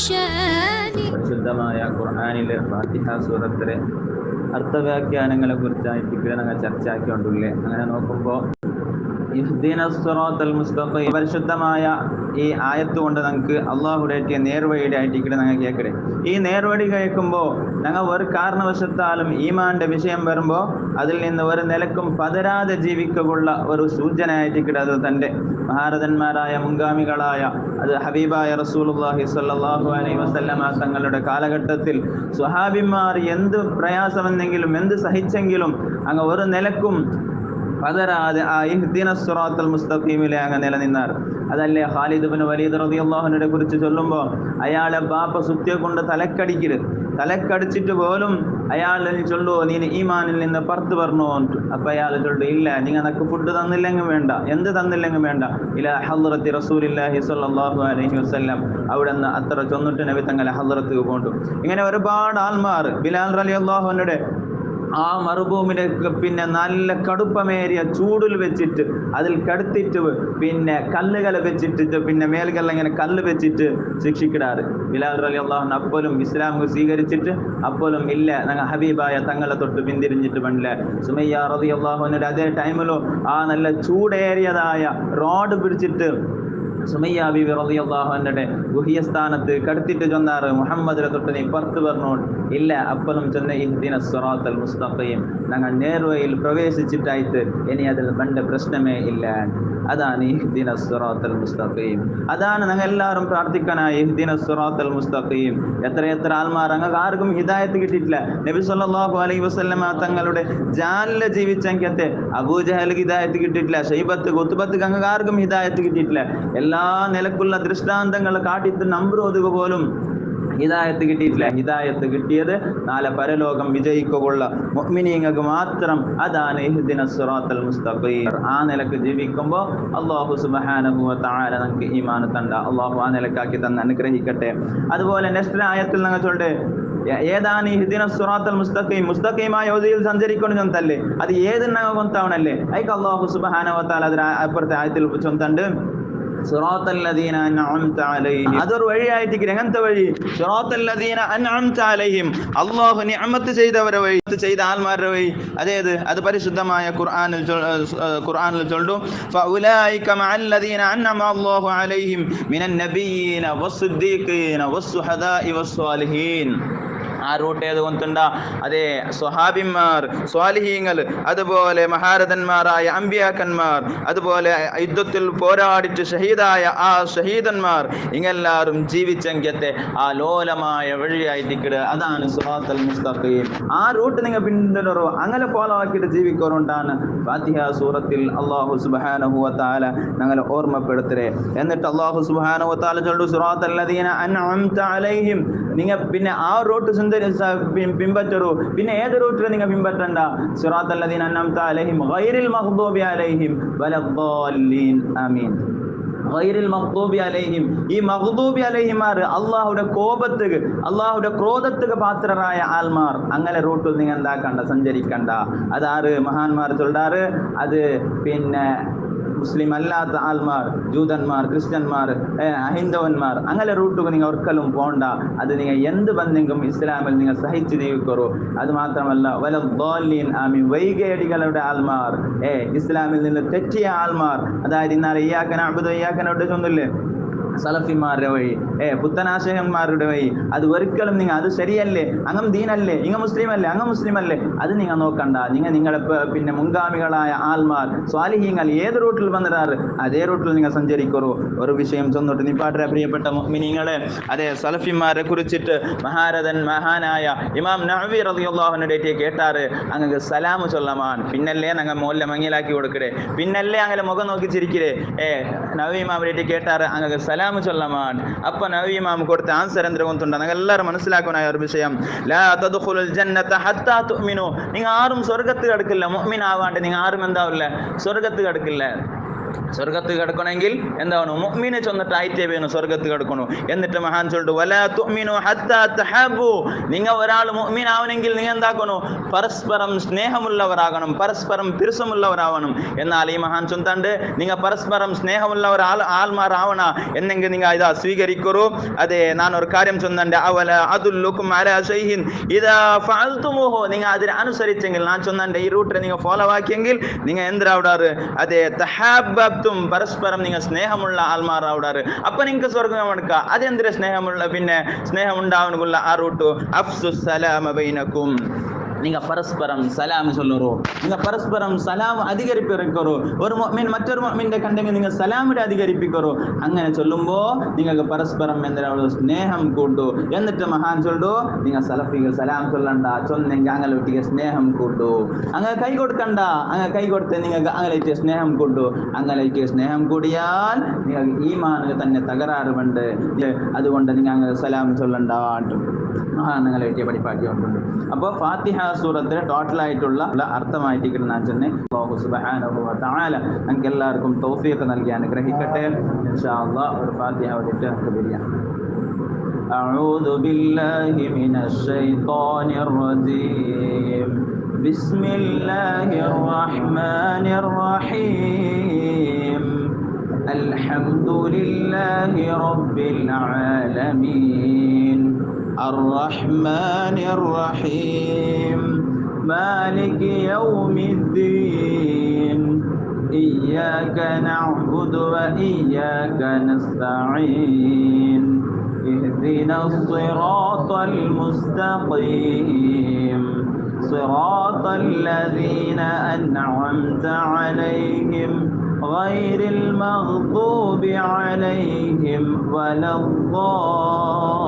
പരിശുദ്ധമായ ഖുർആനിലെ ഫാത്തിഹ സൂറത്തിലെ അർത്ഥവ്യാഖ്യാനങ്ങളെ കുറിച്ചായിട്ട് ഞങ്ങൾ ചർച്ചയാക്കിക്കൊണ്ടുള്ളേ. അങ്ങനെ നോക്കുമ്പോൾ ഇഹ്ദിനസ് സിറാത്തൽ മുസ്തഖീം പരിശുദ്ധമായ ഈ ആയത്ത് കൊണ്ട് നമുക്ക് അള്ളാഹുടെ നേർവഴിയുടെ ആയിട്ട് ഞങ്ങൾ കേൾക്കണേ. ഈ നേർവഴി കേൾക്കുമ്പോൾ ഞങ്ങൾ ഒരു കാരണവശത്താലും ഈമാന്റെ വിഷയം വരുമ്പോൾ അതിൽ നിന്ന് ഒരു നിലക്കും പതരാതെ ജീവിക്കുള്ള ഒരു സൂചനയായിട്ട് അത് തൻ്റെ മഹാരഥന്മാരായ മുൻഗാമികളായ അത് ഹബീബായ റസൂലുള്ളാഹി സ്വല്ലല്ലാഹു അലൈഹി വസല്ലമ തങ്ങളുടെ കാലഘട്ടത്തിൽ സ്വഹാബിമാർ എന്ത് പ്രയാസമെന്നെങ്കിലും എന്ത് സഹിച്ചെങ്കിലും അങ്ങ് ഒരു നിലക്കും പതരാതെ ആ ഇഹ്ദിനസ് സിറാത്തൽ മുസ്തഖീമിലെ അങ്ങ് നിലനിന്നാർ. അതല്ലേ ഖാലിദ് ഇബ്നു വലീദ് റളിയല്ലാഹു അൻഹുവിനെ കുറിച്ച് ചൊല്ലുമ്പോൾ അയാളെ ബാപ്പ സുത്തിയെ കൊണ്ട് തലക്കടിച്ചിട്ട് പോലും അയാൾ ചൊല്ലു, നീ ഈമാനിൽ നിന്ന് പുറത്ത് പറഞ്ഞു. അപ്പൊ അയാൾ ചൊല്ലു, ഇല്ല, നിങ്ങൾക്ക് ഫുഡ് തന്നില്ലെങ്കിൽ വേണ്ട, എന്ത് തന്നില്ലെങ്കിൽ വേണ്ട, ഇലാ ഹദ്റത്തി റസൂലില്ലാഹി സ്വല്ലല്ലാഹു അലൈഹി വസല്ലം, അവിടെ നിന്ന് അത്ര ചൊന്നിട്ട് നബി തങ്ങളെ ഹദ്റത്ത് കൊണ്ടു. ഇങ്ങനെ ഒരുപാട് ആൾമാർ ബിലാൽ റളിയല്ലാഹു അൻഹുവിന്റെ ആ മറുഭൂമിയിലേക്ക് നല്ല കടുപ്പമേറിയ ചൂടിൽ വെച്ചിട്ട് അതിൽ കടുത്തിട്ട് കല്ലുകൾ വെച്ചിട്ട് മേൽകല്ല ഇങ്ങനെ കല്ല് വെച്ചിട്ട് ശിക്ഷിക്കിടാറ്. ബിലാൽ റളിയല്ലാഹു അൻഹു അപ്പോഴും ഇസ്ലാം സ്വീകരിച്ചിട്ട് അപ്പോഴും ഇല്ല, ഞങ്ങൾ ഹബീബായ തങ്ങളെ തൊട്ട് പിന്തിരിഞ്ഞിട്ട് പണ്ടില്ല. സുമയ്യ റളിയല്ലാഹു അൻഹ അതേ ടൈമിലോ ആ നല്ല ചൂടേറിയതായ റോഡ് പിടിച്ചിട്ട് സുമയ്യ ബീവി റളിയല്ലാഹു അൻഹയുടെ ഗുഹ്യസ്ഥാനത്ത് കടത്തിട്ട് ചൊന്നാറ്, മുഹമ്മദിനെ തൊട്ട് നീ പുറത്ത് പറഞ്ഞോണ്ട് ഇല്ല. അപ്പോഴും ചൊന്ന ഇഹ്ദിനസ് സിറാത്തൽ മുസ്തഖീം, ഞങ്ങൾ നേർവഴിയിൽ പ്രവേശിച്ചിട്ടായിട്ട് ഇനി അതിൽ പണ്ട് പ്രശ്നമേ ഇല്ല. അതാണ് ഇഹ്ദിനസ് സിറാത്തൽ മുസ്തഖീം. അതാണ് ഞങ്ങൾ എല്ലാവരും പ്രാർത്ഥിക്കാനായി ഇഹ്ദിനസ് സിറാത്തൽ മുസ്തഖീം. എത്ര ആൾമാർ ഞങ്ങൾക്ക് ആർക്കും ഹിദായത്ത് കിട്ടിയിട്ടില്ല. നബി സല്ലല്ലാഹു അലൈഹി വസല്ലമ തങ്ങളുടെ ജാലിലെ ജീവിച്ചെങ്കിൽ അബൂജഹൽ ഹിദായത്ത് കിട്ടിയിട്ടില്ല, ഷൈബത്ത് ഖുത്ബത്ത് ഞങ്ങൾക്ക് ആർക്കും ഹിദായത്ത് കിട്ടിയിട്ടില്ല. എല്ലാ നിലക്കുള്ള ദൃഷ്ടാന്തങ്ങൾ കാട്ടിട്ട് നമ്പുറോതുക പോലും ഹിദായത്ത് കിട്ടിയിട്ടില്ല. ഹിദായത്ത് കിട്ടിയത് നാളെ പരലോകം വിജയിക്കുള്ള മുഅ്മിനീങ്ങൾക്ക് മാത്രം. അതാണ് ഇഹ്ദിനസ് സിറാത്തൽ മുസ്തഖീം. ആ നിലക്ക് ജീവിക്കുമ്പോൾ അല്ലാഹു സുബ്ഹാനഹു വ തആല നമുക്ക് ഈമാൻ തണ്ട. അല്ലാഹു ആ നിലക്കാക്കി തന്ന് അനുഗ്രഹിക്കട്ടെ. അതുപോലെ നെക്സ്റ്റ് ആയത്തിൽ ഞങ്ങൾ ചൊല്ല്, ഏതാണ് ഇഹ്ദിനസ് സിറാത്തൽ മുസ്തഖീം, മുസ്തഖീമായ വഴിയിൽ സഞ്ചരിക്കണം ചൊന്തല്ലേ, അത് ഏതെന്നാ കൊന്താവണല്ലേ. അയ്ക്ക് അല്ലാഹു സുബ്ഹാനഹു വ തആല അതിന് അപ്പുറത്തെ ആയത്തിൽ ചൊന്തണ്ട്, സിറാത്തല്ലദീന അൻഅംത അലൈഹിം. അതൊരു വഴിയായിട്ട് എങ്ങനത്തെ വഴി? സിറാത്തല്ലദീന അൻഅംത അലൈഹിം, അല്ലാഹു നിഅമത്ത് ചെയ്തവരെ വഴി, ചെയ്ത ആൾമാരുടെ വഴി. അത് പരിശുദ്ധമായ ഖുർആനിൽ ചൊല്ലും, ഫഉലൈക മഅല്ലദീന അൻഅമ അല്ലാഹു അലൈഹിം മിനൻ നബിയ്യീന വസ്സിദ്ദീഖീന വസ്സുഹദാഇ വസ്സാലിഹീൻ. ആ റൂട്ട് ഏത് കൊണ്ടുണ്ട? അതേ സ്വഹാബിമാർ, സ്വാലിഹീങ്ങൾ, അതുപോലെ മഹാരഥന്മാരായ അമ്പിയാക്കന്മാർ, അതുപോലെ യുദ്ധത്തിൽ പോരാടിച്ച് ഷഹീദായ ആ ഷഹീദന്മാർ, ഇങ്ങെല്ലാവരും ജീവിച്ചെങ്കത്തെ ആ ലോലമായ വഴിയായിട്ട് അതാണ് സിറാത്തൽ മുസ്തഖീം. ആ റൂട്ട് നിങ്ങൾ പിന്തുടരോ, അങ്ങനെ ഫോളോ ആക്കിയിട്ട് ജീവിക്കാറുണ്ടാണ്. ഫാത്തിഹ സൂറത്തിൽ അല്ലാഹു സുബ്ഹാനഹു വ തആല ഞങ്ങളെ ഓർമ്മപ്പെടുത്തരേ. എന്നിട്ട് അല്ലാഹു സുബ്ഹാനഹു വ തആല ചൊല്ലു, സിറാത്തല്ലദീന അൻഅംത അലൈഹിം. നിങ്ങൾ പിന്നെ ആ റൂട്ട് പിൻപറ്റൂ. പിന്നെ ഏത് റൂട്ടിൽ നിങ്ങൾ പിൻപറ്റണ്ട? സിറാത്തല്ലദീന അൻഅംത അലൈഹിം ഗൈറിൽ മഗ്ദൂബി അലൈഹിം വലദ്ദാല്ലീൻ. ആമീൻ. ഗൈറിൽ മഗ്ദൂബി അലൈഹിം, ഈ മഗ്ദൂബി അലൈഹിമാർ അള്ളാഹുടെ കോപത്തുക, അള്ളാഹുടെ ക്രോധത്തുക പാത്രരായ ആൽമാർ. അങ്ങനെ റൂട്ടിൽ നിങ്ങൾ എന്താക്കണ്ട, സഞ്ചരിക്കണ്ട. അതാറ് മഹാന്മാർ ചൊല്ലാറ്, അത് മുസ്ലിം അല്ലാത്ത ആൾമാർ, ജൂതന്മാർ, ക്രിസ്ത്യന്മാർ, അഹിന്ദവന്മാർ, അങ്ങനെ റൂട്ടുകൾ നിങ്ങൾ ഒരിക്കലും പോണ്ട. അത് നിങ്ങൾ എന്ത് ബന്ധെങ്കിലും ഇസ്ലാമിൽ നിങ്ങൾ സഹിച്ചു ജീവിക്കറോ. അത് മാത്രമല്ല വലദ്ദാല്ലീൻ, ആമീൻ, വൈകേടികളുടെ ആൾമാർ, ഇസ്ലാമിൽ നിന്ന് തെറ്റിയ ആൾമാർ. അതായത് ഇന്നാലെ ഇയ്യാക നഅ്ബുദു ഇയ്യാക നസ്തഈൻ ഒന്നുമില്ലേ, സലഫിമാരുടെ വഴി, പുത്തനാശയന്മാരുടെ വഴി. അത് ഒരിക്കലും നിങ്ങൾ അത് ശരിയല്ലേ, അങ്ങ് ദീനല്ലേ, ഇങ്ങ മുസ്ലിം അല്ലേ, അങ്ങ് മുസ്ലിം അല്ലേ, അത് നിങ്ങൾ നോക്കണ്ട. നിങ്ങളെ മുൻഗാമികളായ ആൽമാർ, സ്വാലിഹീങ്ങൾ ഏത് റൂട്ടിൽ വന്നിടാറ് അതേ റൂട്ടിൽ നിങ്ങൾ സഞ്ചരിക്കറോ. ഒരു വിഷയം ചൊന്നിട്ട് നിപ്പാട്ടെ പ്രിയപ്പെട്ട മുഅ്മിനീങ്ങളെ, അതേ സലഫിമാരെ കുറിച്ചിട്ട് മഹാനായ ഇമാം നവവി റളിയല്ലാഹു അൻഹു കേട്ടാറ്, അങ്ങ് സലാമു ചൊല്ലമാൻ, പിന്നല്ലേ ഞങ്ങൾ മോല്ല മങ്ങിലാക്കി കൊടുക്കടേ, പിന്നല്ലേ അങ്ങനെ മുഖം നോക്കി ചിരിക്കരേ. നവവി ഇമാമിനെ കേട്ടാറ്, അങ്ങ് സലാമു ചൊല്ലമാൻ. അപ്പൊ നവവി ഇമാം കൊടുത്ത ആൻസർ എന്തുകൊണ്ട് ഞങ്ങൾ എല്ലാവരും മനസ്സിലാക്കുന്ന ഒരു വിഷയം, ലാ തദ്ഖുലുൽ ജന്നത ഹത്താ തുഅ്മിനു. നിങ്ങൾ ആരും സ്വർഗ്ഗത്ത് കടക്കില്ല മുഅ്മിൻ ആവാണ്ട്, നിങ്ങൾ ആരും എന്താവില്ല, സ്വർഗ്ഗത്ത് കടക്കില്ല. സ്വർഗത്ത് കിടക്കണമെങ്കിൽ എന്താണ് മുഅ്മിനെ ചെന്നിട്ട് ആയിട്ടേ വേണം സ്വർഗത്ത് കിടക്കണു. എന്നിട്ട് മഹാൻ ചൊല്ലിട്ട് വലാ തുഅ്മിനു ഹത്താ തഹബ്ബു, നിങ്ങൾ ഒരാൾ മുഅ്മിൻ ആവണമെങ്കിൽ നിങ്ങൾ എന്താക്കണം, പരസ്പരം സ്നേഹമുള്ളവരാകണം, പരസ്പരം പിരിസമുള്ളവരാവണം. എന്നാൽ ഈ മഹാൻ ചൊന്താണ്ട് നിങ്ങൾ പരസ്പരം സ്നേഹമുള്ളവർ ആൾമാരാവണ എന്നെങ്കിൽ നിങ്ങൾ ഇതാ സ്വീകരിക്കൂ. അതെ, ഞാനൊരു കാര്യം ചൊന്നണ്ട്, അവല അദുല്ലുക്കും അലാ ശൈഇൻ ഇദാ ഫഅൽതുമുഹു, നിങ്ങൾ അതിനെ അനുസരിച്ചെങ്കിൽ, ഞാൻ ചൊന്നണ്ട് ഈ റൂട്ടിൽ നിങ്ങൾ ഫോളോ ആക്കിയെങ്കിൽ നിങ്ങൾ എന്തിനാവിടാറ്, അതെ തഹബ്ബത്തും, പരസ്പരം നിങ്ങൾ സ്നേഹമുള്ള ആൾമാരാവിടാറ്. അപ്പൊ നിങ്ങൾക്ക് സ്വർഗം എടുക്കുക. അതെന്തിനാ സ്നേഹമുള്ള, പിന്നെ സ്നേഹം ഉണ്ടാവാനുള്ള ആ റൂട്ട് അഫ്സു സലാമ ബൈനക്കും, നിങ്ങൾ പരസ്പരം സലാം ചൊല്ലറോ, നിങ്ങൾ പരസ്പരം സലാം അധികരിപ്പിക്കറോ. ഒരു മുഅ്മിൻ മറ്റൊരു മുഅ്മിന്റെ കണ്ടെങ്കിൽ നിങ്ങൾ സലാമിടെ അധികരിപ്പിക്കറോ. അങ്ങനെ ചൊല്ലുമ്പോൾ നിങ്ങൾക്ക് പരസ്പരം എന്തിനാവുള്ളൂ, സ്നേഹം കൂട്ടു. എന്നിട്ട് മഹാൻ ചൊല്ലു, നിങ്ങൾ സലഫികൾ സലാം ചൊല്ലണ്ട, ചൊന്നെങ്കിൽ അങ്ങനെ ഒട്ടിಗೆ സ്നേഹം കൂട്ടു. അങ്ങനെ കൈ കൊടുക്കണ്ട, അങ്ങനെ കൈ കൊടുത്ത് നിങ്ങൾക്ക് അങ്ങനെ സ്നേഹം കൂട്ടു. അങ്ങനെ സ്നേഹം കൂടിയാൽ നിങ്ങൾക്ക് ഈമാനിന് തന്നെ തകരാറുണ്ട്. അതുകൊണ്ട് നിങ്ങൾ അങ്ങനെ സലാം ചൊല്ലണ്ട നിങ്ങളെ പഠിപ്പാക്കിയിട്ടുണ്ട്. അപ്പോൾ ഫാത്തിഹ സൂറത്തിലെ ടോട്ടലായിട്ടുള്ള അർത്ഥമായിട്ട് ഞാൻ ചെന്നെ അല്ലാഹു സുബ്ഹാനഹു വ തആല നമുക്ക് എല്ലാവർക്കും തൗഫീഖ് നൽകി അനുഗ്രഹിക്കട്ടെ. ഇൻഷാ അല്ലാഹ് ഒരു ഫാത്തിഹ ഓതിട്ട് നമുക്ക് പിരിയാം. أعوذ بالله من الشيطان الرجيم بسم الله الرحمن الرحيم الحمد لله رب العالمين الرحمن الرحيم مالك يوم الدين إياك نعبد وإياك نستعين اهدنا الصراط المستقيم صراط الذين أنعمت عليهم غير المغضوب عليهم ولا الضالين.